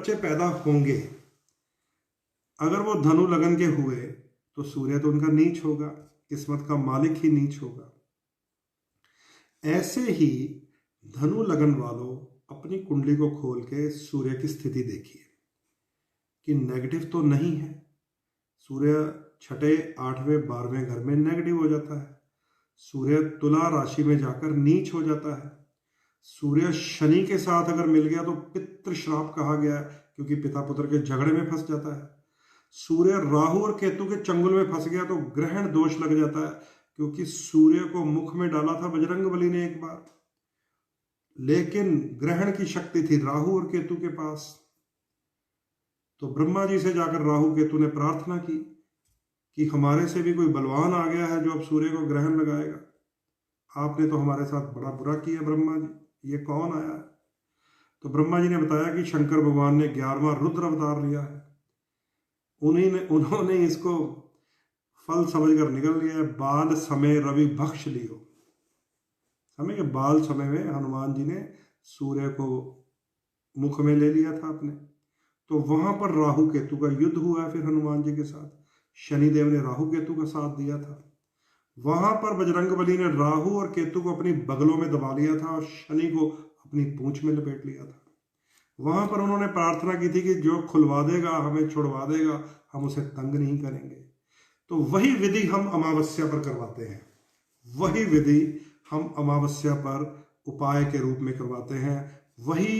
बच्चे पैदा होंगे, अगर वो धनु लगन के हुए तो सूर्य तो उनका नीच होगा, किस्मत का मालिक ही नीच होगा। ऐसे ही धनु लगन वालों अपनी कुंडली को खोल के सूर्य की स्थिति देखिए कि नेगेटिव तो नहीं है। सूर्य छठे, आठवें, 12वें घर में नेगेटिव हो जाता है। सूर्य तुला राशि में जाकर नीच हो जाता है। सूर्य शनि के साथ अगर मिल गया तो पितृ श्राप कहा गया है, क्योंकि पिता पुत्र के झगड़े में फंस जाता है। सूर्य राहु और केतु के चंगुल में फंस गया तो ग्रहण दोष लग जाता है, क्योंकि सूर्य को मुख में डाला था बजरंगबली ने एक बार, लेकिन ग्रहण की शक्ति थी राहु और केतु के पास। तो ब्रह्मा जी से जाकर राहु केतु ने प्रार्थना की कि हमारे से भी कोई बलवान आ गया है जो अब सूर्य को ग्रहण लगाएगा। आपने तो हमारे साथ बड़ा बुरा किया ब्रह्मा जी, ये कौन आया है? तो ब्रह्मा जी ने बताया कि शंकर भगवान ने 11वां रुद्र अवतार लिया है। उन्होंने इसको फल समझकर निकल लिया है। बाल समय रवि भक्ष लियो। समय के बाल समय में हनुमान जी ने सूर्य को मुख में ले लिया था अपने, तो वहां पर राहु केतु का युद्ध हुआ फिर हनुमान जी के साथ। शनिदेव ने राहु केतु का साथ दिया था। वहां पर बजरंगबली ने राहु और केतु को अपनी बगलों में दबा लिया था और शनि को अपनी पूंछ में लपेट लिया था। वहां पर उन्होंने प्रार्थना की थी कि जो खुलवा देगा, हमें छुड़वा देगा, हम उसे तंग नहीं करेंगे। तो वही विधि हम अमावस्या पर करवाते हैं, वही विधि हम अमावस्या पर उपाय के रूप में करवाते हैं। वही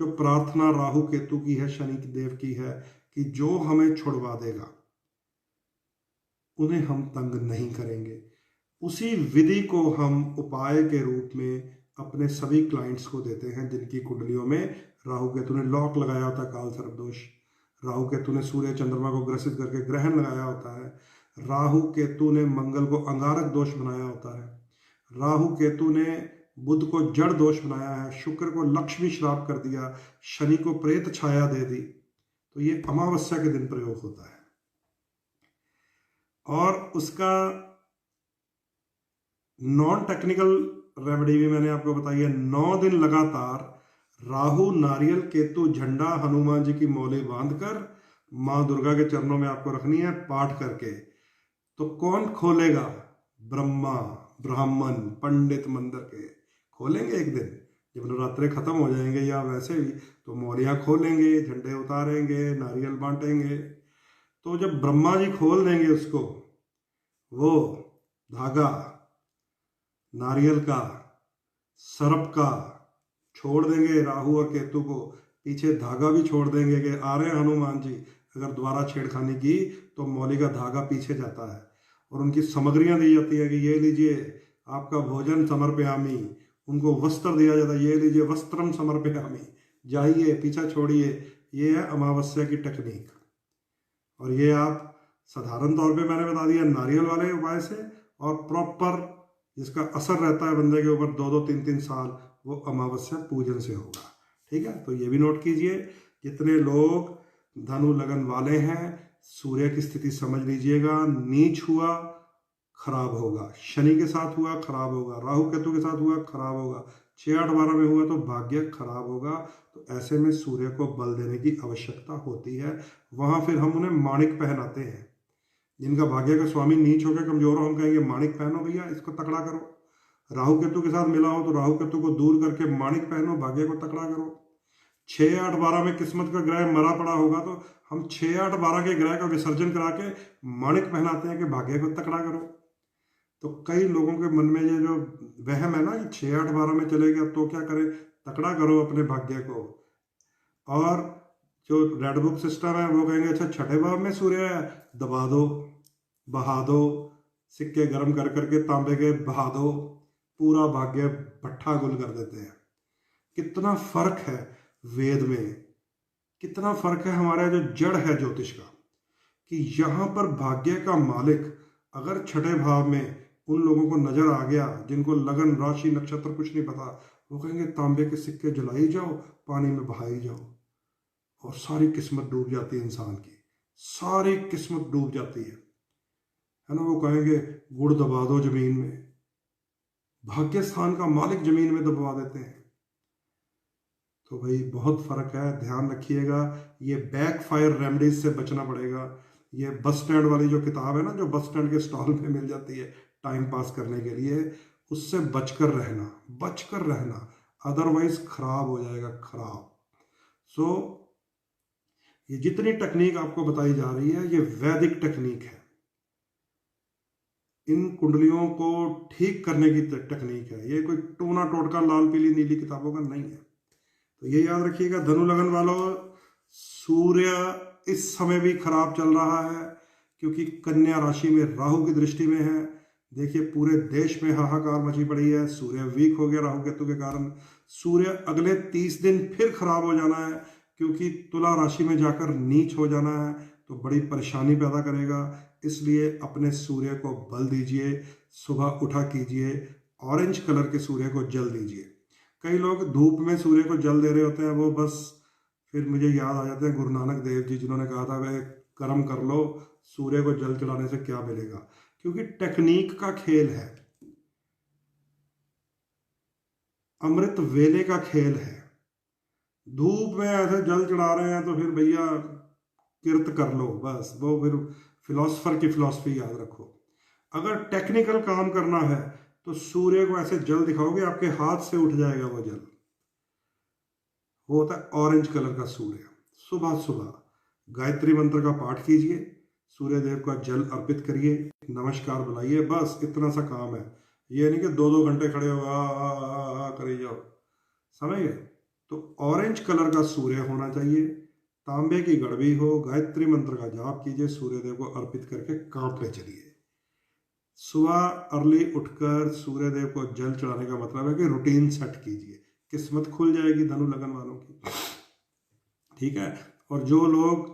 जो प्रार्थना राहु केतु की है, शनि देव की है, कि जो हमें छुड़वा देगा उन्हें हम तंग नहीं करेंगे। उसी विधि को हम उपाय के रूप में अपने सभी क्लाइंट्स को देते हैं जिनकी कुंडलियों में राहु केतु ने लॉक लगाया होता है, काल सर्प दोष। राहु केतु ने सूर्य चंद्रमा को ग्रसित करके ग्रहण लगाया होता है। राहु केतु ने मंगल को अंगारक दोष बनाया होता है। राहु केतु ने बुध को जड़ दोष बनाया है। शुक्र को लक्ष्मी श्राप कर दिया। शनि को प्रेत छाया दे दी। तो ये अमावस्या के दिन प्रयोग होता है। और उसका नॉन टेक्निकल रेमेडी भी मैंने आपको बताई है। 9 दिन लगातार राहु, नारियल, केतु, झंडा हनुमान जी की मौली बांधकर मां दुर्गा के चरणों में आपको रखनी है पाठ करके। तो कौन खोलेगा? ब्रह्मा, ब्राह्मण, पंडित मंदिर के खोलेंगे एक दिन जब नवरात्रे खत्म हो जाएंगे, या वैसे भी तो मौलियां खोलेंगे, झंडे उतारेंगे, नारियल बांटेंगे। तो जब ब्रह्मा जी खोल देंगे उसको, वो धागा नारियल का, सर्प का छोड़ देंगे राहु और केतु को, पीछे धागा भी छोड़ देंगे कि आ रहे हैं हनुमान जी। अगर दोबारा छेड़खानी की तो मौली का धागा पीछे जाता है और उनकी सामग्रियां दी जाती है कि ये लीजिए आपका भोजन समर्पयामी। उनको वस्त्र दिया जाता है, ये लीजिए वस्त्रम समर्पयामी, जाइए पीछा छोड़िए। ये है अमावस्या की टेक्निक। और ये आप साधारण तौर पे मैंने बता दिया नारियल वाले उपाय से, और प्रॉपर जिसका असर रहता है बंदे के ऊपर 2-2, 3-3 साल, वो अमावस्या पूजन से होगा। ठीक है, तो ये भी नोट कीजिए। जितने लोग धनु लगन वाले हैं, सूर्य की स्थिति समझ लीजिएगा। नीच हुआ खराब होगा, शनि के साथ हुआ खराब होगा, राहु केतु के साथ हुआ खराब होगा, 6, 8, 12 में हुआ तो भाग्य खराब होगा। तो ऐसे में सूर्य को बल देने की आवश्यकता होती है। वहां फिर हम उन्हें माणिक पहनाते हैं। जिनका भाग्य का स्वामी नीच होकर कमजोर हो, हम कहेंगे माणिक पहनो भैया, इसको तकड़ा करो। राहु केतु के साथ मिला हो तो राहु केतु को दूर करके माणिक पहनो, भाग्य को तकड़ा करो। 6, 8, 12 में किस्मत का ग्रह मरा पड़ा होगा तो हम 6, 8, 12 के ग्रह का विसर्जन करा के माणिक पहनाते हैं कि भाग्य को तकड़ा करो। तो कई लोगों के मन में ये जो वहम है ना कि 6, 8, 12 में चले गया तो क्या करें, तकड़ा करो अपने भाग्य को। और जो रेड बुक सिस्टम है वो कहेंगे अच्छा छठे भाव में सूर्य है, दबा दो, बहा दो, सिक्के गर्म कर करके तांबे के बहा दो, पूरा भाग्य भट्ठा गुल कर देते हैं। कितना फर्क है वेद में, कितना फर्क है हमारा जो जड़ है ज्योतिष का, कि यहां पर भाग्य का मालिक अगर छठे भाव में उन लोगों को नजर आ गया जिनको लगन, राशि, नक्षत्र कुछ नहीं पता, वो कहेंगे तांबे के सिक्के जलाई जाओ, पानी में बहाई जाओ, और सारी किस्मत डूब जाती है इंसान की, सारी किस्मत डूब जाती है ना। वो कहेंगे गुड़ दबा दो जमीन में, भाग्य स्थान का मालिक जमीन में दबवा देते हैं। तो भाई बहुत फर्क है, ध्यान रखिएगा। ये बैकफायर रेमेडीज से बचना पड़ेगा। ये बस स्टैंड वाली जो किताब है ना, जो बस स्टैंड के स्टॉल में मिल जाती है टाइम पास करने के लिए, उससे बचकर रहना, बचकर रहना, अदरवाइज खराब हो जाएगा, खराब। सो ये जितनी टेक्निक आपको बताई जा रही है ये वैदिक टेक्निक है, इन कुंडलियों को ठीक करने की टेक्निक है। ये कोई टूना टोटका लाल पीली नीली किताबों का नहीं है। तो ये याद रखिएगा धनु लगन वालों, सूर्य इस समय भी खराब चल रहा है क्योंकि कन्या राशि में राहु की दृष्टि में है। देखिए पूरे देश में हाहाकार मची पड़ी है, सूर्य वीक हो गया राहु केतु के कारण। सूर्य अगले 30 दिन फिर खराब हो जाना है क्योंकि तुला राशि में जाकर नीच हो जाना है, तो बड़ी परेशानी पैदा करेगा। इसलिए अपने सूर्य को बल दीजिए, सुबह उठा कीजिए, ऑरेंज कलर के सूर्य को जल दीजिए। कई लोग धूप में सूर्य को जल दे रहे होते हैं, वो बस फिर मुझे याद आ जाते हैं गुरु नानक देव जी, जिन्होंने कहा था वह कर्म कर लो, सूर्य को जल चढ़ाने से क्या मिलेगा। क्योंकि टेक्निक का खेल है, अमृत वेले का खेल है। धूप में ऐसे जल चढ़ा रहे हैं तो फिर भैया किर्त कर लो बस, वो फिर फिलोसफर की फिलॉसफी याद रखो। अगर टेक्निकल काम करना है तो सूर्य को ऐसे जल दिखाओगे, आपके हाथ से उठ जाएगा वो जल। वो होता है ऑरेंज कलर का सूर्य। सुबह सुबह गायत्री मंत्र का पाठ कीजिए, सूर्य देव का जल अर्पित करिए, नमस्कार बुलाइए, बस इतना सा काम है। ये नहीं कि 2-2 घंटे खड़े हो आ करी जाओ, समझ गए। तो ऑरेंज कलर का सूर्य होना चाहिए, तांबे की गड़बी हो, गायत्री मंत्र का जाप कीजिए, सूर्य देव को अर्पित करके काम पे चलिए। सुबह अर्ली उठकर सूर्य देव को जल चढ़ाने का मतलब है कि रूटीन सेट कीजिए, किस्मत खुल जाएगी धनु लगन वालों की, ठीक है। और जो लोग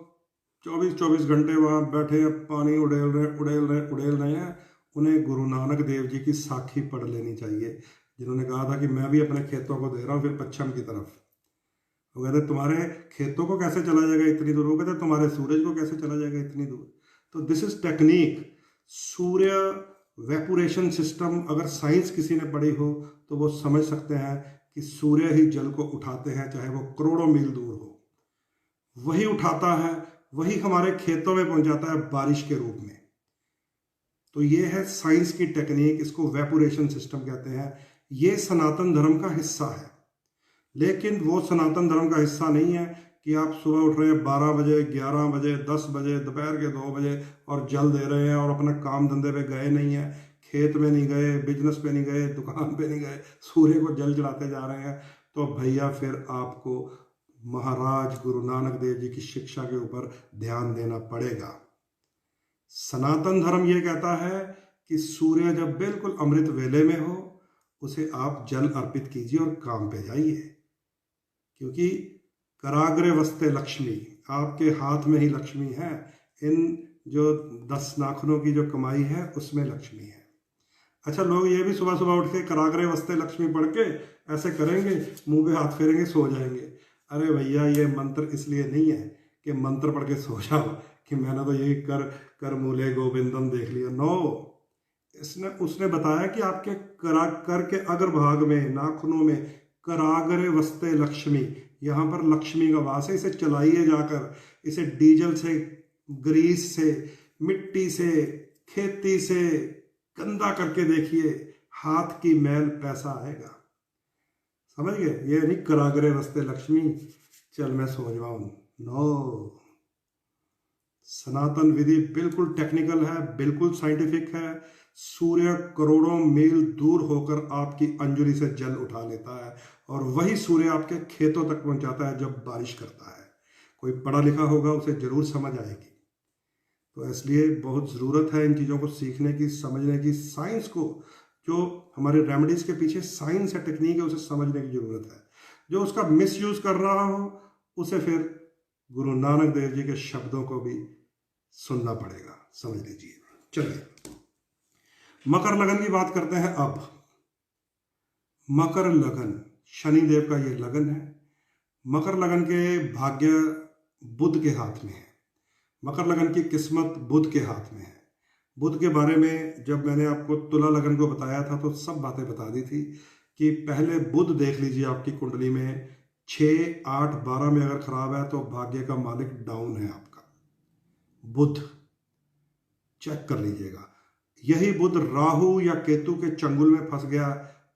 24-24 घंटे वहां बैठे पानी उड़ेल रहे हैं, उन्हें गुरु नानक देव जी की साखी पढ़ लेनी चाहिए, जिन्होंने कहा था कि मैं भी अपने खेतों को दे रहा हूँ फिर पश्चिम की तरफ। वो कहते तुम्हारे खेतों को कैसे चला जाएगा इतनी दूर, वो कहते तुम्हारे सूरज को कैसे चला जाएगा इतनी दूर। तो this is technique, Surya evaporation system. अगर साइंस किसी ने पढ़ी हो तो वो समझ सकते हैं कि सूर्य ही जल को उठाते हैं, चाहे वो करोड़ों मील दूर हो, वही उठाता है, वही हमारे खेतों में पहुंचाता है बारिश के रूप में। तो ये है साइंस की टेक्निक, इसको वेपोरेशन सिस्टम कहते हैं। ये सनातन धर्म का हिस्सा है, लेकिन वो सनातन धर्म का हिस्सा नहीं है कि आप सुबह उठ रहे हैं 12 बजे, 11 बजे, 10 बजे, दोपहर के 2 बजे और जल दे रहे हैं और अपना काम धंधे पे गए नहीं हैं, खेत में नहीं गए, बिजनेस पे नहीं गए, दुकान पे नहीं गए, सूर्य को जल चढ़ाते जा रहे हैं। तो भैया फिर आपको महाराज गुरु नानक देव जी की शिक्षा के ऊपर ध्यान देना पड़ेगा। सनातन धर्म ये कहता है कि सूर्य जब बिल्कुल अमृत वेले में हो, उसे आप जल अर्पित कीजिए और काम पे जाइए, क्योंकि कराग्रे वस्ते लक्ष्मी, आपके हाथ में ही लक्ष्मी है। इन जो 10 नाखूनों की जो कमाई है उसमें लक्ष्मी है। अच्छा, लोग ये भी सुबह सुबह उठ के कराग्रे वस्ते लक्ष्मी पढ़ के ऐसे करेंगे, मुंह पे हाथ फेरेंगे, सो जाएंगे। अरे भैया, ये मंत्र इसलिए नहीं है कि मंत्र पढ़ के सो जाओ कि मैंने तो यही कर मूले गोविंदम देख लिया। नो, उसने बताया कि आपके कर के अग्र भाग में, नाखूनों में कराग्रे वस्ते लक्ष्मी, यहाँ पर लक्ष्मी का वास है। इसे चलाइए जाकर, इसे डीजल से, ग्रीस से, मिट्टी से, खेती से गंदा करके देखिए, हाथ की मैल पैसा आएगा। समझ गए? ये नहीं कराग्रे वस्ते लक्ष्मी, चल मैं सो जाऊं। नो, सनातन विधि बिल्कुल टेक्निकल है, बिल्कुल साइंटिफिक है। सूर्य करोड़ों मील दूर होकर आपकी अंजलि से जल उठा लेता है और वही सूर्य आपके खेतों तक पहुंचाता है जब बारिश करता है। कोई पढ़ा लिखा होगा उसे जरूर समझ आएगी। तो इसलिए बहुत ज़रूरत है इन चीज़ों को सीखने की, समझने की। साइंस को, जो हमारे रेमेडीज़ के पीछे साइंस है, टेक्निक है, उसे समझने की ज़रूरत है। जो उसका मिसयूज़ कर रहा हो उसे फिर गुरु नानक देव जी के शब्दों को भी सुनना पड़ेगा, समझ लीजिए। चलिए मकर लगन की बात करते हैं। अब मकर लगन शनि देव का ये लगन है। मकर लगन के भाग्य बुध के हाथ में है। मकर लगन की किस्मत बुध के हाथ में है। बुध के बारे में जब मैंने आपको तुला लगन को बताया था तो सब बातें बता दी थी कि पहले बुध देख लीजिए आपकी कुंडली में 6, 8, 12 में अगर खराब है तो भाग्य का मालिक डाउन है आपका बुध, चेक कर लीजिएगा। यही बुध राहु या केतु के चंगुल में फंस गया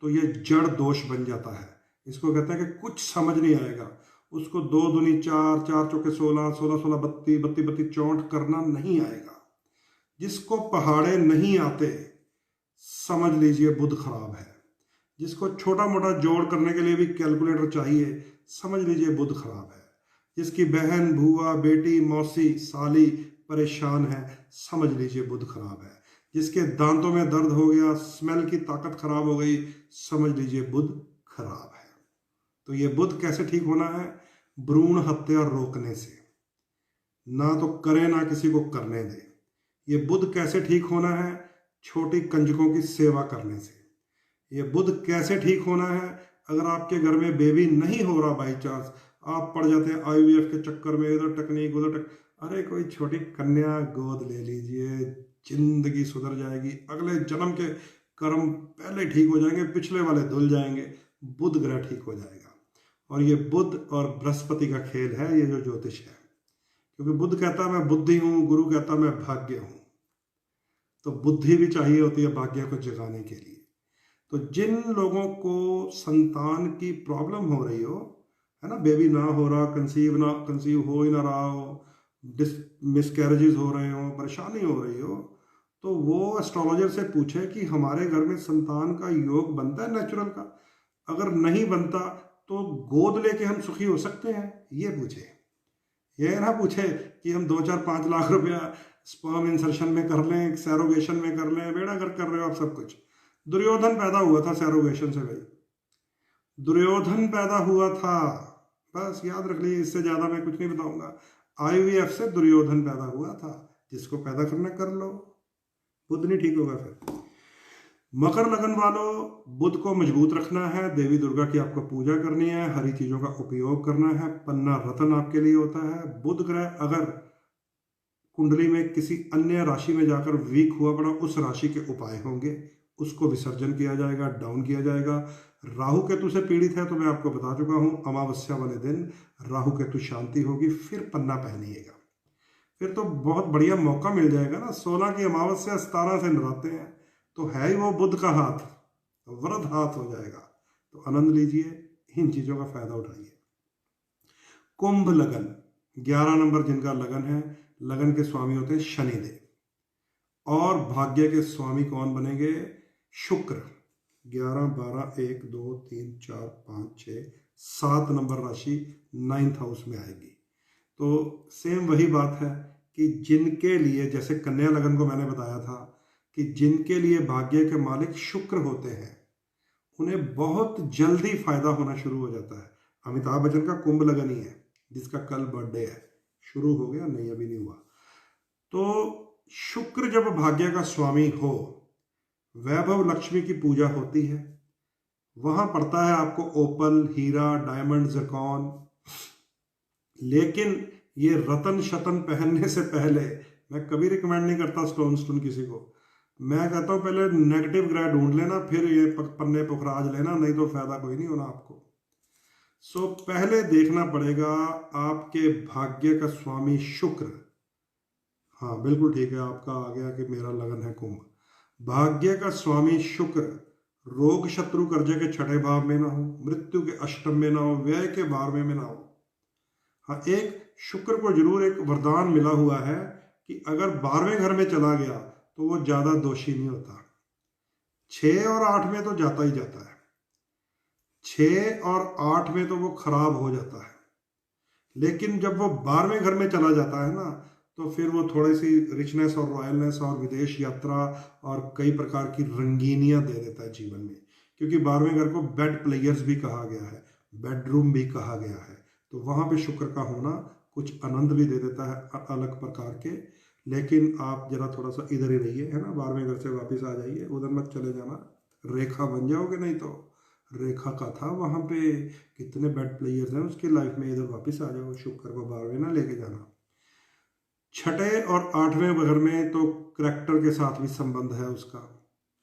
तो ये जड़ दोष बन जाता है। इसको कहते हैं कि कुछ समझ नहीं आएगा, उसको 2 दूनी 4, 4 चौके 16, 16 16 32, 32 32 64 करना नहीं आएगा। जिसको पहाड़े नहीं आते समझ लीजिए बुध खराब है। जिसको छोटा मोटा जोड़ करने के लिए भी कैलकुलेटर चाहिए समझ लीजिए बुध खराब है। जिसकी बहन, भूआ, बेटी, मौसी, साली परेशान है समझ लीजिए बुध खराब है। जिसके दांतों में दर्द हो गया, स्मेल की ताकत खराब हो गई, समझ लीजिए बुध खराब है। तो ये बुध कैसे ठीक होना है? भ्रूण हत्या रोकने से, ना तो करे ना किसी को करने दे। ये बुध कैसे ठीक होना है? छोटी कंजकों की सेवा करने से। ये बुध कैसे ठीक होना है? अगर आपके घर में बेबी नहीं हो रहा, बाई चांस आप पड़ जाते हैं IVF के चक्कर में, इधर टेक्निक उधर अरे कोई छोटी कन्या गोद ले लीजिए, जिंदगी सुधर जाएगी। अगले जन्म के कर्म पहले ठीक हो जाएंगे, पिछले वाले धुल जाएंगे, बुध ग्रह ठीक हो जाएगा। और ये बुध और बृहस्पति का खेल है ये जो ज्योतिष है, क्योंकि बुध कहता है मैं बुद्धि हूं, गुरु कहता है मैं भाग्य हूं। तो बुद्धि भी चाहिए होती है भाग्य को जगाने के लिए। तो जिन लोगों को संतान की प्रॉब्लम हो रही हो, है ना, बेबी ना हो रहा, कंसीव हो ही ना रहा हो, मिसकैरेजेस हो रहे हो, परेशानी हो रही हो, तो वो एस्ट्रोलॉजर से पूछे कि हमारे घर में संतान का योग बनता है नेचुरल का? अगर नहीं बनता तो गोद लेके हम सुखी हो सकते हैं? ये पूछे। ये ना पूछे कि हम 2-4-5 लाख रुपया स्पर्म इंसर्शन में कर लें, सैरोगेशन में कर लें। बेड़ा कर कर रहे हो आप सब कुछ। दुर्योधन पैदा हुआ था सैरोगेशन से भाई, दुर्योधन पैदा हुआ था, बस याद रख लीजिए, इससे ज्यादा मैं कुछ नहीं बताऊंगा। IVF से दुर्योधन पैदा हुआ था। जिसको पैदा करना कर लो, बुध नहीं ठीक होगा फिर। मकर लगन वालों, बुध को मजबूत रखना है, देवी दुर्गा की आपको पूजा करनी है, हरी चीजों का उपयोग करना है, पन्ना रतन आपके लिए होता है। बुध ग्रह अगर कुंडली में किसी अन्य राशि में जाकर वीक हुआ पड़ा, उस राशि के उपाय होंगे, उसको विसर्जन किया जाएगा, डाउन किया जाएगा। राहु केतु से पीड़ित है तो मैं आपको बता चुका हूं, अमावस्या वाले दिन राहु केतु शांति होगी, फिर पन्ना पहनिएगा, फिर तो बहुत बढ़िया मौका मिल जाएगा ना। 16 की अमावस्या, 17 से नराते हैं, तो है ही वो बुध का हाथ, वरद हाथ हो जाएगा। तो आनंद लीजिए, इन चीजों का फायदा उठाइए। कुंभ लगन, 11 नंबर जिनका लगन है, लगन के स्वामी होते हैं शनिदेव। और भाग्य के स्वामी कौन बनेंगे? शुक्र। 11, 12, 1, 2, 3, 4, 5, 6, 7 नंबर राशि 9th हाउस में आएगी। तो सेम वही बात है कि जिनके लिए, जैसे कन्या लगन को मैंने बताया था कि जिनके लिए भाग्य के मालिक शुक्र होते हैं, उन्हें बहुत जल्दी फायदा होना शुरू हो जाता है। अमिताभ बच्चन का कुंभ लगन ही है, जिसका कल बर्थडे है। शुरू हो गया? नहीं, अभी नहीं हुआ। तो शुक्र जब भाग्य का स्वामी हो, वैभव लक्ष्मी की पूजा होती है, वहां पड़ता है आपको ओपल, हीरा, डायमंड, ज़रकॉन। लेकिन ये रतन शतन पहनने से पहले मैं कभी रिकमेंड नहीं करता स्टोन किसी को। मैं कहता हूं पहले नेगेटिव ग्रह ढूंढ लेना, फिर ये पन्ने पुखराज लेना, नहीं तो फायदा कोई नहीं होना आपको। सो पहले देखना पड़ेगा आपके भाग्य का स्वामी शुक्र। हाँ बिल्कुल ठीक है, आपका आ गया कि मेरा लगन है कुंभ। भाग्य का स्वामी शुक्र रोग शत्रु कर्जे के 6ठे भाव में ना हो, मृत्यु के अष्टम में ना हो, व्यय के 12वें में ना हो। हाँ, एक शुक्र को जरूर एक वरदान मिला हुआ है कि अगर 12वें घर में चला गया तो वो ज्यादा दोषी नहीं होता। 6 और 8 में तो जाता ही जाता है, 6 और 8 में तो वो खराब हो जाता है। लेकिन जब वो 12वें घर में चला जाता है ना, तो फिर वो थोड़ी सी रिचनेस और रॉयलनेस और विदेश यात्रा और कई प्रकार की रंगीनियां दे देता है जीवन में। क्योंकि 12वें घर को बेड प्लेयर्स भी कहा गया है, बेडरूम भी कहा गया है। तो वहां पे शुक्र का होना कुछ आनंद भी दे देता है अलग प्रकार के। लेकिन आप जरा थोड़ा सा इधर ही रहिए, है ना, 12वें घर से वापस आ जाइए, उधर मत चले जाना, रेखा बन जाओगे। नहीं तो रेखा का था वहां पे कितने बेड प्लेयर्स हैं उसकी लाइफ में, इधर वापस आ जाओ, शुक्र को 12वें ना लेके जाना। 6ठे और 8वें घर में तो करैक्टर के साथ भी संबंध है उसका,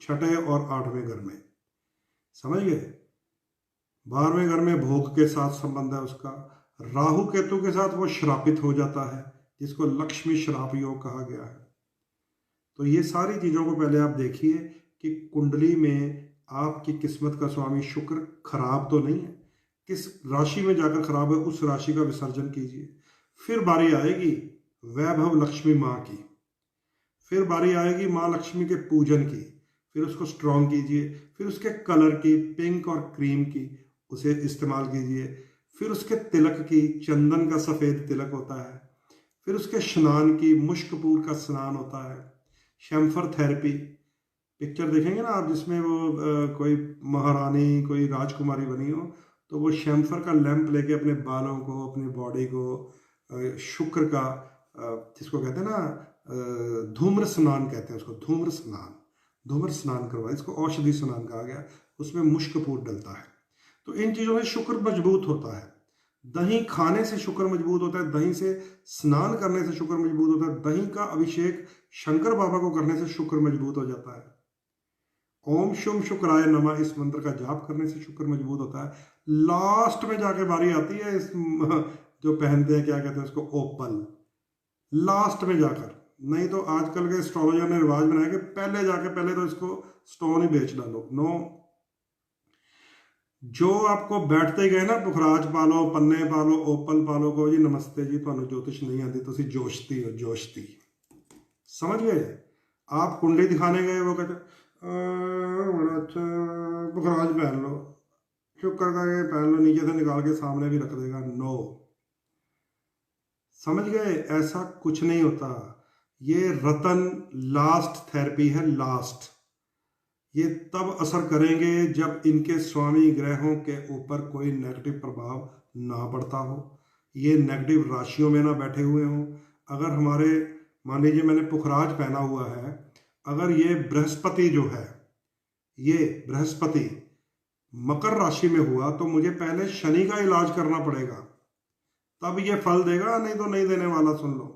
6ठे और 8वें घर में, समझ गए। 12वें घर में भोग के साथ संबंध है उसका। राहु केतु के साथ वो श्रापित हो जाता है, जिसको लक्ष्मी श्राप योग कहा गया है। तो ये सारी चीजों को पहले आप देखिए कि कुंडली में आपकी किस्मत का स्वामी शुक्र खराब तो नहीं है, किस राशि में जाकर खराब है उस राशि का विसर्जन कीजिए। फिर बारी आएगी वैभव लक्ष्मी माँ की, फिर बारी आएगी माँ लक्ष्मी के पूजन की, फिर उसको स्ट्रॉन्ग कीजिए। फिर उसके कलर की, पिंक और क्रीम की, उसे इस्तेमाल कीजिए। फिर उसके तिलक की, चंदन का सफेद तिलक होता है। फिर उसके स्नान की, मुश्कपूर का स्नान होता है। शैम्फर थेरेपी पिक्चर देखेंगे ना आप, जिसमें वो कोई महारानी, कोई राजकुमारी बनी हो, तो वो शैम्फर का लैंप लेके अपने बालों को, अपनी बॉडी को शुक्र का, जिसको कहते हैं ना धूम्र स्नान कहते हैं उसको, धूम्र स्नान करवाए, इसको औषधि स्नान कहा गया। उसमें मुश्कपूर डलता है। तो इन चीज़ों से शुक्र मजबूत होता है। दही खाने से शुक्र मजबूत होता है, दही से स्नान करने से शुक्र मजबूत होता है, दही का अभिषेक शंकर बाबा को करने से शुक्र मजबूत हो जाता है। ओम शुम शुक्राय नमः इस मंत्र का जाप करने से शुक्र मजबूत होता है। लास्ट में जाके बारी आती है इस जो पहनते हैं, क्या कहते हैं उसको, ओपल, लास्ट में जाकर। नहीं तो आजकल के एस्ट्रोलॉजर ने रिवाज बनाया कि पहले जाके पहले तो इसको स्टोन ही बेच डालो। नो, जो आपको बैठते ही गए ना, पुखराज पालो, पन्ने पालो, ओपल पालो, को जी नमस्ते जी, तुहानू ज्योतिष नहीं आती, तुसी जोशती हो, जोशती। समझ गए? आप कुंडली दिखाने गए, वो कहते बड़ा अच्छा पुखराज पहन लो, शुक्र का ये पहन लो, नीचे से निकाल के सामने भी रख देगा। नो, समझ गए? ऐसा कुछ नहीं होता। ये रतन लास्ट थेरेपी है, लास्ट। ये तब असर करेंगे जब इनके स्वामी ग्रहों के ऊपर कोई नेगेटिव प्रभाव ना पड़ता हो, ये नेगेटिव राशियों में ना बैठे हुए हों। अगर हमारे, मान लीजिए मैंने पुखराज पहना हुआ है, अगर ये बृहस्पति जो है, ये बृहस्पति मकर राशि में हुआ, तो मुझे पहले शनि का इलाज करना पड़ेगा, तब ये फल देगा, नहीं तो नहीं देने वाला। सुन लो,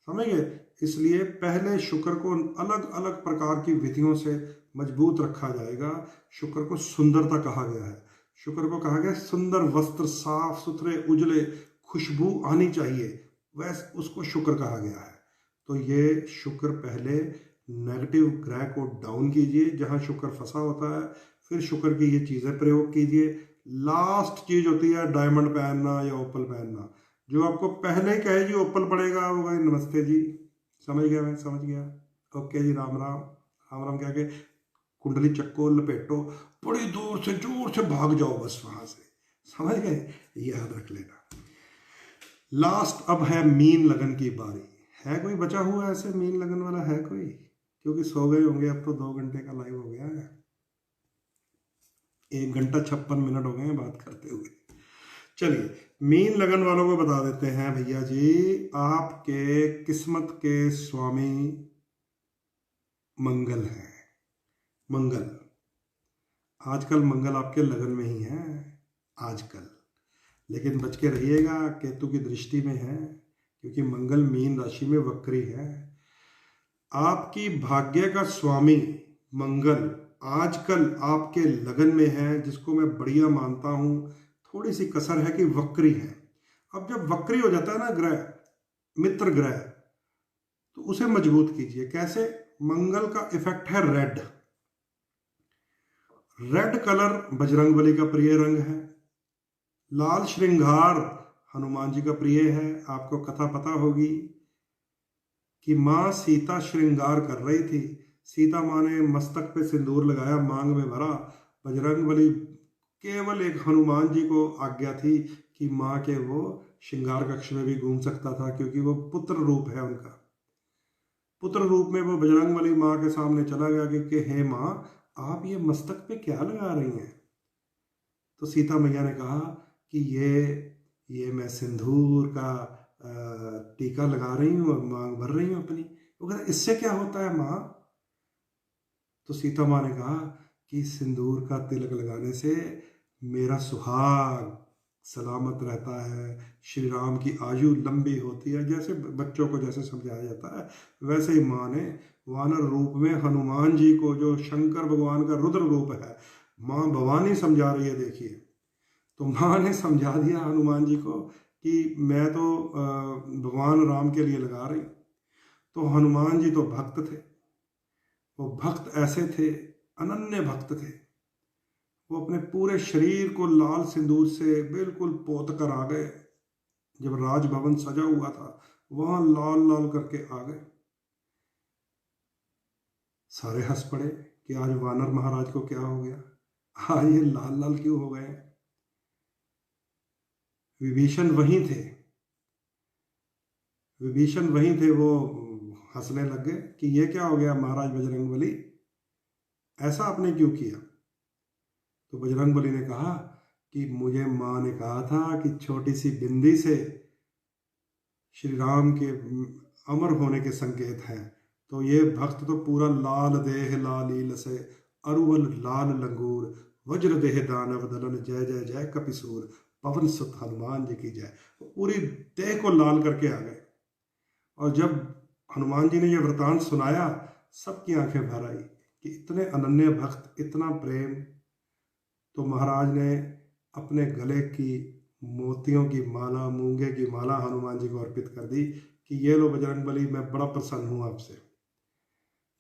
समझ गए? इसलिए पहले शुक्र को अलग अलग प्रकार की विधियों से मजबूत रखा जाएगा। शुक्र को सुंदरता कहा गया है। शुक्र को कहा गया सुंदर वस्त्र, साफ सुथरे, उजले, खुशबू आनी चाहिए, वैसे उसको शुक्र कहा गया है। तो ये शुक्र, पहले नेगेटिव ग्रह को डाउन कीजिए जहां शुक्र फंसा होता है, फिर शुक्र की ये चीजें प्रयोग कीजिए। लास्ट चीज होती है डायमंड पहनना या ओपल पहनना। जो आपको पहले ही कहे जी ओपल पड़ेगा, होगा नमस्ते जी, समझ गया, मैं समझ गया, ओके जी, राम राम, राम राम कह के कुंडली चक्को, लपेटो, बड़ी दूर से जोर से भाग जाओ बस वहां से। समझ गए? याद रख लेना। लास्ट अब है मीन लगन की बारी। है कोई बचा हुआ ऐसे मीन लगन वाला? है कोई? क्योंकि सो गए होंगे, अब तो 2 घंटे का लाइव हो गया है, 1 घंटा 56 मिनट हो गए हैं बात करते हुए। चलिए, मीन लगन वालों को बता देते हैं भैया जी, आपके किस्मत के स्वामी मंगल है। मंगल, आजकल मंगल आपके लगन में ही है आजकल, लेकिन बच के रहिएगा, केतु की दृष्टि में है, क्योंकि मंगल मीन राशि में वक्री है। आपकी भाग्य का स्वामी मंगल आजकल आपके लगन में है, जिसको मैं बढ़िया मानता हूं। थोड़ी सी कसर है कि वक्री है। अब जब वक्री हो जाता है ना ग्रह, मित्र ग्रह, तो उसे मजबूत कीजिए। कैसे? मंगल का इफेक्ट है रेड। रेड कलर बजरंगबली का प्रिय रंग है। लाल श्रृंगार हनुमान जी का प्रिय है। आपको कथा पता होगी कि मां सीता श्रृंगार कर रही थी, सीता मां ने मस्तक पे सिंदूर लगाया, मांग में भरा। बजरंगबली, केवल एक हनुमान जी को आज्ञा थी कि मां के वो श्रृंगार कक्ष में भी घूम सकता था, क्योंकि वो पुत्र रूप है उनका। पुत्र रूप में वो बजरंगबली मां के सामने चला गया कि हे मां, आप ये मस्तक पे क्या लगा रही हैं? तो सीता मैया ने कहा कि ये मैं सिंदूर का टीका लगा रही हूँ और मांग भर रही हूँ अपनी। वो कहता इससे क्या होता है माँ? तो सीता माँ ने कहा कि सिंदूर का तिलक लगाने से मेरा सुहाग सलामत रहता है, श्री राम की आयु लंबी होती है। जैसे बच्चों को जैसे समझाया जाता है, वैसे ही माँ ने वानर रूप में हनुमान जी को, जो शंकर भगवान का रुद्र रूप है, माँ भवानी समझा रही है। देखिए, तो माँ ने समझा दिया हनुमान जी को कि मैं तो भगवान राम के लिए लगा रही। तो हनुमान जी तो भक्त थे, वो भक्त ऐसे थे, अनन्य भक्त थे। वो अपने पूरे शरीर को लाल सिंदूर से बिल्कुल पोत कर आ गए। जब राजभवन सजा हुआ था वहां लाल लाल करके आ गए। सारे हंस पड़े कि आज वानर महाराज को क्या हो गया, आज ये लाल लाल क्यों हो गए। विभीषण वहीं थे, विभीषण वहीं थे, वो हंसने लग गए कि ये क्या हो गया महाराज बजरंगबली, ऐसा आपने क्यों किया। तो बजरंगबली ने कहा कि मुझे माँ ने कहा था कि छोटी सी बिंदी से श्री राम के अमर होने के संकेत हैं। तो ये भक्त तो पूरा लाल देह लालील से अरुवल लाल लंगूर, वज्र देह दानव दलन, जय जय जय कपिसूर, पवन सुत हनुमान जी की जय। पूरी देह को लाल करके आ गए। और जब हनुमान जी ने यह वृतांत सुनाया सबकी आंखें भर आई कि इतने अनन्य भक्त, इतना प्रेम। तो महाराज ने अपने गले की मोतियों की माला, मूंगे की माला हनुमान जी को अर्पित कर दी कि ये लो बजरंगबली, मैं बड़ा प्रसन्न हूं आपसे।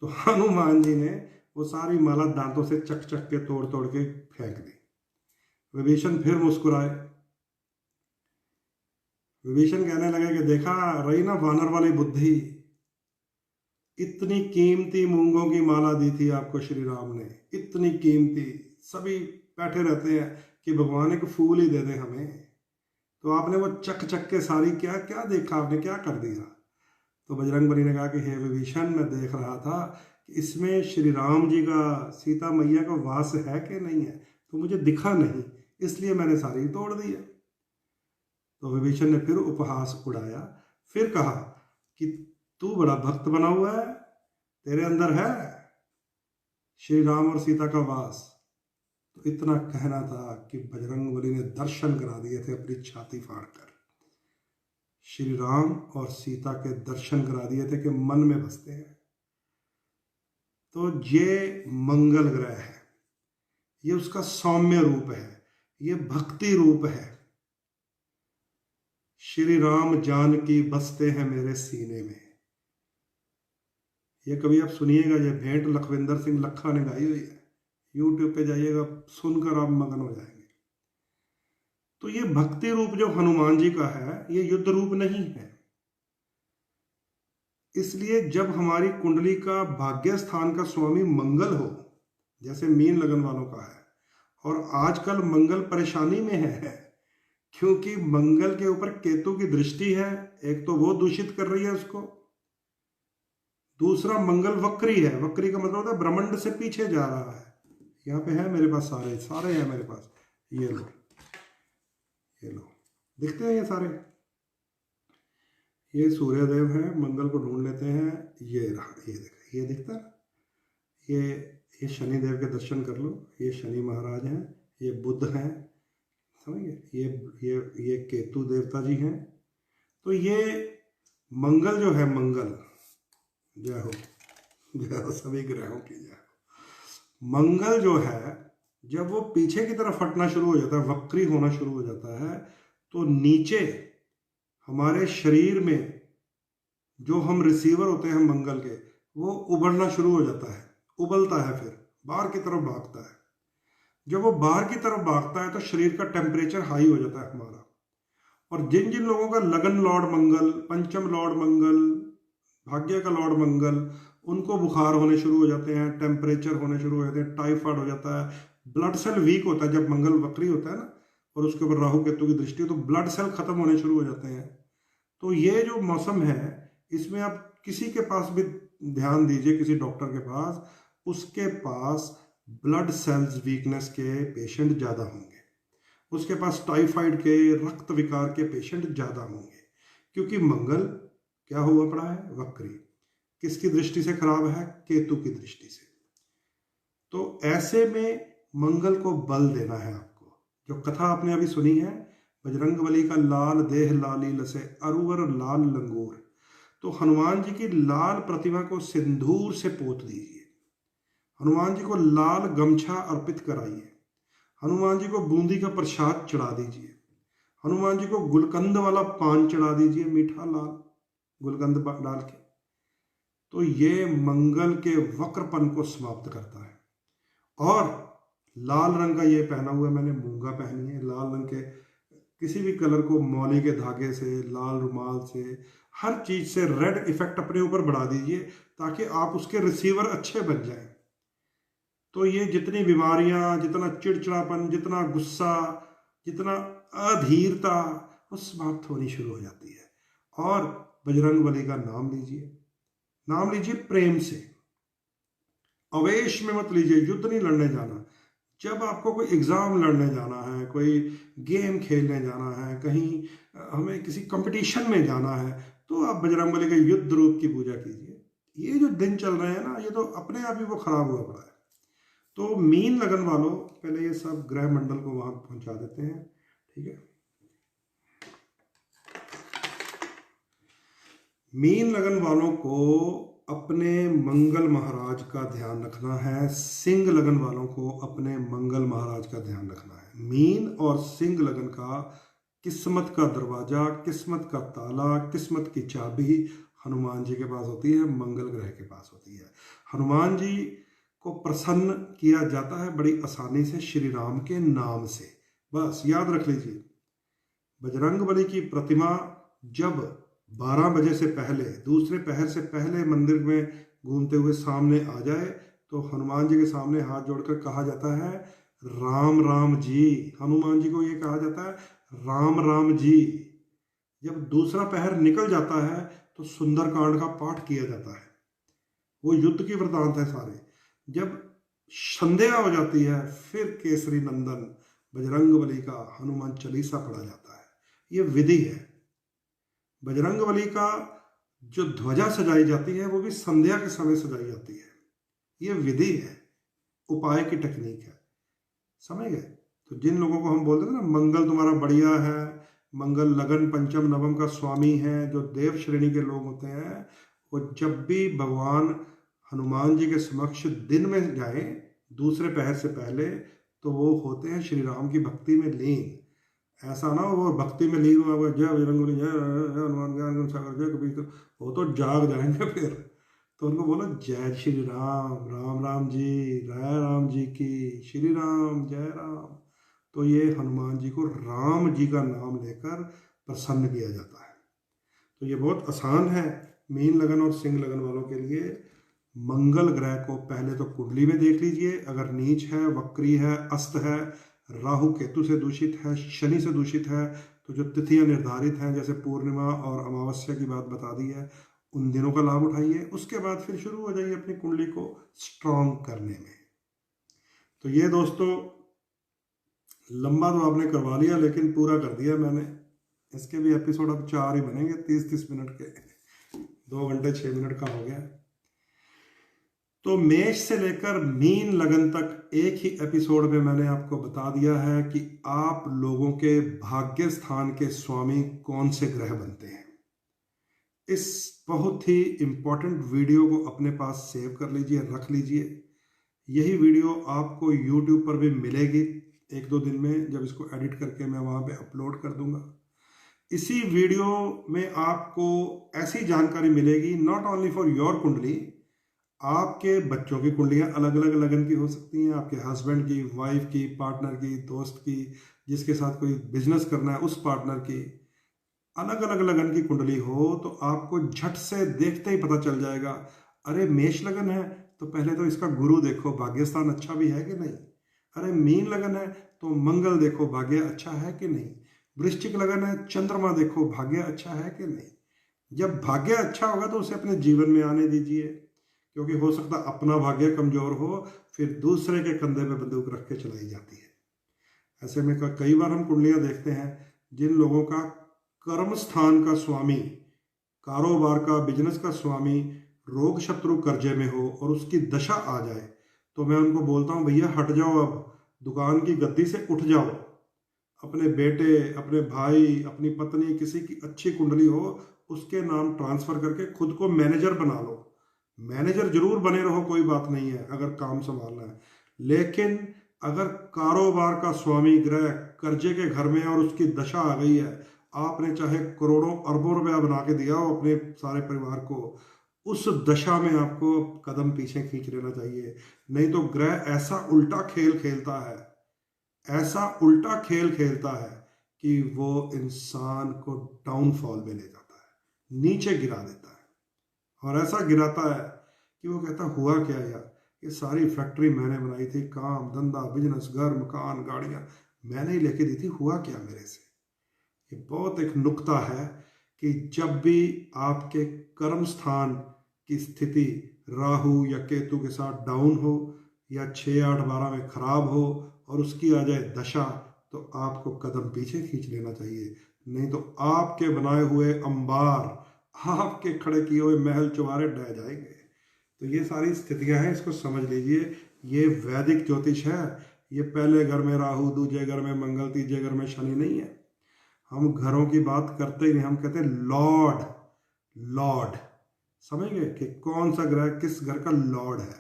तो हनुमान जी ने वो सारी माला दांतों से चक चक के तोड़ तोड़ के फेंक दी। विभीषण फिर मुस्कुराए। विभीषण कहने लगे कि देखा रही ना वानर वाली बुद्धि, इतनी कीमती मूंगों की माला दी थी आपको श्री राम ने, इतनी कीमती। सभी बैठे रहते हैं कि भगवान एक फूल ही दे दे हमें, तो आपने वो चक चक के सारी क्या क्या देखा, आपने क्या कर दिया। तो बजरंगबली ने कहा कि हे विभीषण, मैं देख रहा था कि इसमें श्री राम जी का, सीता मैया का वास है कि नहीं है, तो मुझे दिखा नहीं, इसलिए मैंने सारी तोड़ दी है। तो विभीषण ने फिर उपहास उड़ाया, फिर कहा कि तू बड़ा भक्त बना हुआ है, तेरे अंदर है श्री राम और सीता का वास। तो इतना कहना था कि बजरंगबली ने दर्शन करा दिए थे अपनी छाती फाड़कर, श्री राम और सीता के दर्शन करा दिए थे कि मन में बसते हैं। तो ये मंगल ग्रह है, ये उसका सौम्य रूप है, ये भक्ति रूप है। श्री राम जानकी बसते हैं मेरे सीने में, ये कभी आप सुनिएगा, ये भेंट लखविंदर सिंह लखा ने गाई हुई है, यूट्यूब पे जाइएगा, सुनकर आप मगन हो जाएंगे। तो ये भक्ति रूप जो हनुमान जी का है, ये युद्ध रूप नहीं है। इसलिए जब हमारी कुंडली का भाग्य स्थान का स्वामी मंगल हो, जैसे मीन लगन वालों का है, और आजकल मंगल परेशानी में है क्योंकि मंगल के ऊपर केतु की दृष्टि है, एक तो वो दूषित कर रही है उसको, दूसरा मंगल वक्री है। वक्री का मतलब होता है ब्रह्मांड से पीछे जा रहा है। यहाँ पे है मेरे पास, सारे सारे हैं मेरे पास, ये लो, ये लो, दिखते हैं ये सारे, ये सूर्यदेव है, मंगल को ढूंढ लेते हैं, ये रहा, ये देखा, ये दिखता है, ये शनिदेव के दर्शन कर लो, ये शनि महाराज हैं, ये बुध हैं, समझिए, ये केतु देवता जी हैं। तो ये मंगल जो है, मंगल जय हो सभी ग्रहों की जय हो। मंगल जो है जब वो पीछे की तरफ हटना शुरू हो जाता है, वक्री होना शुरू हो जाता है, तो नीचे हमारे शरीर में जो हम रिसीवर होते हैं मंगल के, वो उभरना शुरू हो जाता है, उबलता है, फिर बाहर की तरफ भागता है। जब वो बाहर की तरफ भागता है तो शरीर का टेम्परेचर हाई हो जाता है हमारा। और जिन जिन लोगों का लगन लॉर्ड मंगल, पंचम लॉर्ड मंगल, भाग्य का लॉर्ड मंगल, उनको बुखार होने शुरू हो जाते हैं, टेम्परेचर होने शुरू हो जाते हैं, टाइफाइड हो जाता है, ब्लड सेल वीक होता है। जब मंगल वक्री होता है ना, और उसके ऊपर राहु केतु की दृष्टि हो, तो ब्लड सेल खत्म होने शुरू हो जाते हैं। तो ये जो मौसम है, इसमें आप किसी के पास भी ध्यान दीजिए, किसी डॉक्टर के पास, उसके पास ब्लड सेल्स वीकनेस के पेशेंट ज़्यादा होंगे, उसके पास टाइफाइड के, रक्त विकार के पेशेंट ज़्यादा होंगे, क्योंकि मंगल क्या हुआ पड़ा है, वक्री। किसकी दृष्टि से खराब है, केतु की दृष्टि से। तो ऐसे में मंगल को बल देना है आपको। जो कथा आपने अभी सुनी है, बजरंगबली का लाल देह लालील से अरुवर लाल लंगूर, तो हनुमान जी की लाल प्रतिमा को सिंदूर से पोत दीजिए, हनुमान जी को लाल गमछा अर्पित कराइए, हनुमान जी को बूंदी का प्रसाद चढ़ा दीजिए, हनुमान जी को गुलकंद वाला पान चढ़ा दीजिए, मीठा लाल गुलकंद डाल के, तो ये मंगल के वक्रपन को समाप्त करता है। और लाल रंग का ये पहना हुआ मैंने मूंगा पहनी है, लाल रंग के किसी भी कलर को मौली के धागे से, लाल रुमाल से, हर चीज से रेड इफेक्ट अपने ऊपर बढ़ा दीजिए ताकि आप उसके रिसीवर अच्छे बन जाएं। तो ये जितनी बीमारियां, जितना चिड़चिड़ापन, जितना गुस्सा, जितना अधीरता, वो समाप्त होनी शुरू हो जाती है। और बजरंगबली का नाम लीजिए, नाम लीजिए प्रेम से, अवेश में मत लीजिए। युद्ध नहीं लड़ने जाना। जब आपको कोई एग्जाम लड़ने जाना है, कोई गेम खेलने जाना है, कहीं हमें किसी कंपटीशन में जाना है, तो आप बजरंगबली के युद्ध रूप की पूजा कीजिए। ये जो दिन चल रहे हैं ना, ये तो अपने आप ही वो खराब हुआ पड़ा है। तो मीन लगन वालों, पहले ये सब ग्रह मंडल को वहां पहुंचा देते हैं, ठीक है। मीन लगन वालों को अपने मंगल महाराज का ध्यान रखना है, सिंह लगन वालों को अपने मंगल महाराज का ध्यान रखना है। मीन और सिंह लगन का किस्मत का दरवाजा, किस्मत का ताला, किस्मत की चाबी हनुमान जी के पास होती है, मंगल ग्रह के पास होती है। हनुमान जी को प्रसन्न किया जाता है बड़ी आसानी से श्री राम के नाम से। बस याद रख लीजिए, बजरंगबली की प्रतिमा जब 12 बजे से पहले, दूसरे पहर से पहले मंदिर में घूमते हुए सामने आ जाए, तो हनुमान जी के सामने हाथ जोड़कर कहा जाता है राम राम जी। हनुमान जी को ये कहा जाता है राम राम जी। जब दूसरा पहर निकल जाता है तो सुंदरकांड का पाठ किया जाता है, वो युद्ध की वृतांत है सारे। जब संध्या हो जाती है, फिर केसरी नंदन बजरंगबली का हनुमान चालीसा पढ़ा जाता है। ये विधि है। बजरंगबली का जो ध्वजा सजाई जाती है, वो भी संध्या के समय सजाई जाती है। ये विधि है, उपाय की टेक्निक है, समझ गए। तो जिन लोगों को हम बोलते हैं ना मंगल तुम्हारा बढ़िया है, मंगल लगन पंचम नवम का स्वामी है, जो देव श्रेणी के लोग होते हैं, वो जब भी भगवान हनुमान जी के समक्ष दिन में जाए दूसरे पहर से पहले, तो वो होते हैं श्री राम की भक्ति में लीन। ऐसा ना हो वो भक्ति में लीन हुआ जय बजरंगबली, जय हनुमान ज्ञान सागर, जय कबीर, वो तो जाग जाएंगे फिर। तो उनको बोलो जय श्री राम, राम राम जी, राय राम जी की, श्री राम, जय राम। तो ये हनुमान जी को राम जी का नाम लेकर प्रसन्न किया जाता है। तो ये बहुत आसान है मीन लगन और सिंह लगन वालों के लिए। मंगल ग्रह को पहले तो कुंडली में देख लीजिए, अगर नीच है, वक्री है, अस्त है, राहु केतु से दूषित है, शनि से दूषित है, तो जो तिथियां निर्धारित हैं जैसे पूर्णिमा और अमावस्या की बात बता दी है, उन दिनों का लाभ उठाइए। उसके बाद फिर शुरू हो जाइए अपनी कुंडली को स्ट्रॉन्ग करने में। तो ये दोस्तों लंबा तो आपने करवा लिया, लेकिन पूरा कर दिया मैंने। इसके भी एपिसोड अब 4 ही बनेंगे, 30-30 मिनट के, 2 घंटे 6 मिनट का हो गया। तो मेष से लेकर मीन लगन तक एक ही एपिसोड में मैंने आपको बता दिया है कि आप लोगों के भाग्य स्थान के स्वामी कौन से ग्रह बनते हैं। इस बहुत ही इंपॉर्टेंट वीडियो को अपने पास सेव कर लीजिए, रख लीजिए। यही वीडियो आपको YouTube पर भी मिलेगी 1-2 दिन में, जब इसको एडिट करके मैं वहां पे अपलोड कर दूंगा। इसी वीडियो में आपको ऐसी जानकारी मिलेगी, नॉट ओनली फॉर योर कुंडली, आपके बच्चों की कुंडलियां अलग अलग लगन की हो सकती हैं, आपके हस्बैंड की, वाइफ की, पार्टनर की, दोस्त की, जिसके साथ कोई बिजनेस करना है उस पार्टनर की, अलग अलग लगन की कुंडली हो तो आपको झट से देखते ही पता चल जाएगा। अरे मेष लगन है तो पहले तो इसका गुरु देखो, भाग्यस्थान अच्छा भी है कि नहीं। अरे मीन लगन है तो मंगल देखो, भाग्य अच्छा है कि नहीं। वृश्चिक लगन है, चंद्रमा देखो, भाग्य अच्छा है कि नहीं। जब भाग्य अच्छा होगा तो उसे अपने जीवन में आने दीजिए, क्योंकि हो सकता अपना भाग्य कमजोर हो, फिर दूसरे के कंधे पे बंदूक रख के चलाई जाती है। ऐसे में कई बार हम कुंडलियां देखते हैं जिन लोगों का कर्म स्थान का स्वामी, कारोबार का, बिजनेस का स्वामी रोग शत्रु कर्जे में हो और उसकी दशा आ जाए, तो मैं उनको बोलता हूं भैया हट जाओ, अब दुकान की गद्दी से उठ जाओ। अपने बेटे, अपने भाई, अपनी पत्नी, किसी की अच्छी कुंडली हो उसके नाम ट्रांसफर करके खुद को मैनेजर बना लो। मैनेजर जरूर बने रहो, कोई बात नहीं है अगर काम संभालना है, लेकिन अगर कारोबार का स्वामी ग्रह कर्जे के घर में है और उसकी दशा आ गई है, आपने चाहे करोड़ों अरबों रुपया बना के दिया हो अपने सारे परिवार को, उस दशा में आपको कदम पीछे खींच लेना चाहिए। नहीं तो ग्रह ऐसा उल्टा खेल खेलता है, ऐसा उल्टा खेल खेलता है कि वो इंसान को डाउनफॉल में ले जाता है, नीचे गिरा देता है। और ऐसा गिराता है कि वो कहता हुआ क्या यार, ये सारी फैक्ट्री मैंने बनाई थी, काम धंधा बिजनेस घर मकान गाड़ियां मैंने ही लेके दी थी, हुआ क्या मेरे से। ये बहुत एक नुक्ता है कि जब भी आपके कर्म स्थान की स्थिति राहु या केतु के साथ डाउन हो या 6, 8, 12 में खराब हो और उसकी आ जाए दशा, तो आपको कदम पीछे खींच लेना चाहिए। नहीं तो आपके बनाए हुए अंबार, आपके खड़े किए हुए महल चुबारे ढह जाएंगे। तो ये सारी स्थितियां हैं, इसको समझ लीजिए। ये वैदिक ज्योतिष है। ये पहले घर में राहु, दूसरे घर में मंगल, तीसरे घर में शनि नहीं है। हम घरों की बात करते ही नहीं, हम कहते हैं लॉर्ड। लॉर्ड समझ गए कि कौन सा ग्रह किस घर का लॉर्ड है।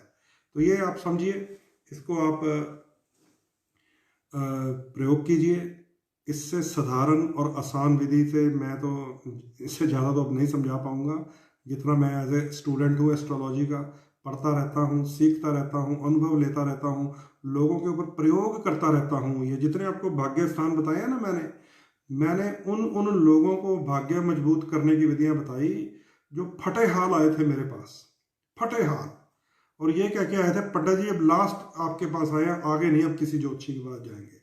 तो ये आप समझिए, इसको आप प्रयोग कीजिए। इससे साधारण और आसान विधि से मैं तो इससे ज़्यादा तो अब नहीं समझा पाऊंगा। जितना मैं एज ए स्टूडेंट हूँ एस्ट्रोलॉजी का, पढ़ता रहता हूँ, सीखता रहता हूँ, अनुभव लेता रहता हूँ, लोगों के ऊपर प्रयोग करता रहता हूँ। ये जितने आपको भाग्य स्थान बताए हैं ना, मैंने उन लोगों को भाग्य मजबूत करने की विधियां बताई जो फटे हाल आए थे मेरे पास, फटे हाल, और ये कह के आए थे पट्टा जी अब लास्ट आपके पास आए, आगे नहीं अब किसी ज्योतिषी के पास जाएंगे।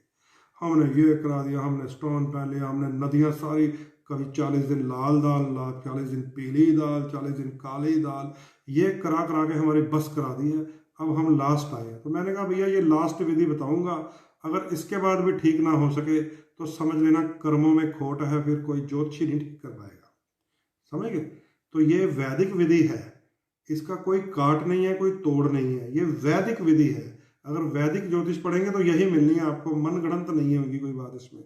हमने ये करा दिया, हमने स्टोन पहन लिया, हमने नदियां सारी, कभी 40 दिन लाल दाल, 40 दिन पीली दाल, 40 दिन काली दाल, ये करा करा के हमारी बस करा दी है। अब हम लास्ट आए। तो मैंने कहा भैया ये लास्ट विधि बताऊंगा, अगर इसके बाद भी ठीक ना हो सके तो समझ लेना कर्मों में खोट है, फिर कोई ज्योतिषी नहीं ठीक कर पाएगा। समझ गए। तो ये वैदिक विधि है, इसका कोई काट नहीं है, कोई तोड़ नहीं है, ये वैदिक विधि है। अगर वैदिक ज्योतिष पढ़ेंगे तो यही मिलनी है आपको, मन गणंत नहीं होगी कोई बात इसमें।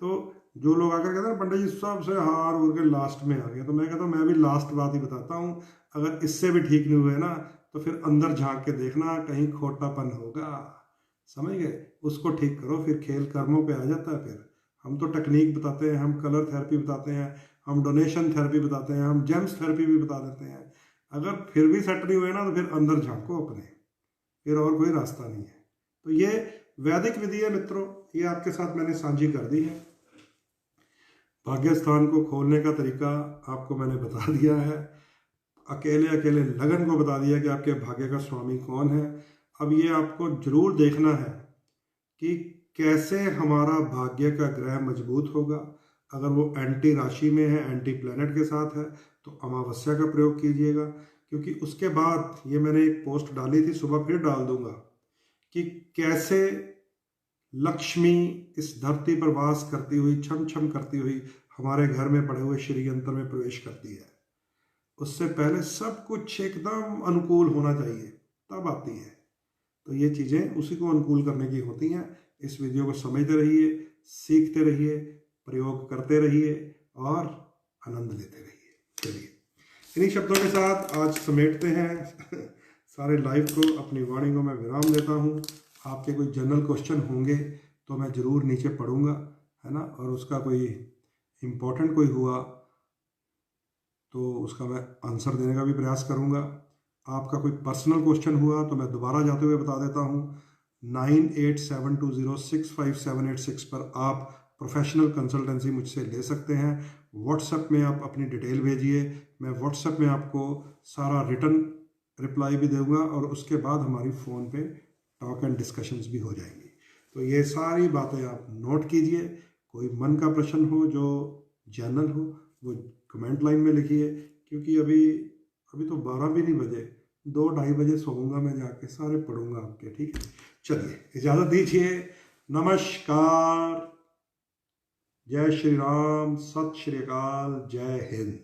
तो जो लोग आकर कहते हैं पंडित जी सबसे हार उड़ के लास्ट में आ गया, तो मैं कहता हूँ मैं भी लास्ट बात ही बताता हूँ। अगर इससे भी ठीक नहीं हुए ना तो फिर अंदर झांक के देखना, कहीं खोटापन होगा। समझ गए। उसको ठीक करो, फिर खेल कर्मों पे आ जाता है। फिर हम तो टेक्निक बताते हैं, हम कलर थेरेपी बताते हैं, हम डोनेशन थेरेपी बताते हैं, हम जेम्स थेरेपी भी बता देते हैं। अगर फिर भी सेट नहीं हुए ना तो फिर अंदर झांको अपने, फिर और कोई रास्ता नहीं है। तो ये वैदिक विधि है मित्रों, ये आपके साथ मैंने साझी कर दी है। भाग्य स्थान को खोलने का तरीका आपको मैंने बता दिया है, अकेले अकेले लगन को बता दिया कि आपके भाग्य का स्वामी कौन है। अब ये आपको जरूर देखना है कि कैसे हमारा भाग्य का ग्रह मजबूत होगा। अगर वो एंटी राशि में है, एंटी प्लैनेट के साथ है, तो अमावस्या का प्रयोग कीजिएगा। क्योंकि उसके बाद ये मैंने एक पोस्ट डाली थी, सुबह फिर डाल दूंगा, कि कैसे लक्ष्मी इस धरती पर वास करती हुई, छम छम करती हुई हमारे घर में पड़े हुए श्री यंत्र में प्रवेश करती है। उससे पहले सब कुछ एकदम अनुकूल होना चाहिए, तब आती है। तो ये चीज़ें उसी को अनुकूल करने की होती हैं। इस वीडियो को समझते रहिए, सीखते रहिए, प्रयोग करते रहिए और आनंद लेते रहिए। चलिए इन्हीं शब्दों के साथ आज समेटते हैं सारे लाइव को। अपनी वाणी को मैं विराम देता हूँ। आपके कोई जनरल क्वेश्चन होंगे तो मैं ज़रूर नीचे पढ़ूंगा, है ना, और उसका कोई इम्पोर्टेंट कोई हुआ तो उसका मैं आंसर देने का भी प्रयास करूंगा। आपका कोई पर्सनल क्वेश्चन हुआ तो मैं दोबारा जाते हुए बता देता हूँ, 9872065786 पर आप प्रोफेशनल कंसल्टेंसी मुझसे ले सकते हैं। व्हाट्सएप में आप अपनी डिटेल भेजिए, मैं व्हाट्सएप में आपको सारा रिटर्न रिप्लाई भी दूंगा और उसके बाद हमारी फ़ोन पे टॉक एंड डिस्कशंस भी हो जाएंगी। तो ये सारी बातें आप नोट कीजिए। कोई मन का प्रश्न हो जो जनरल हो वो कमेंट लाइन में लिखिए, क्योंकि अभी तो 12 भी नहीं बजे, 2-2:30 बजे सोऊंगा मैं, जाके सारे पढ़ूंगा आपके। ठीक है, चलिए इजाज़त दीजिए। नमस्कार, जय श्री राम, सत श्री अकाल, जय हिंद।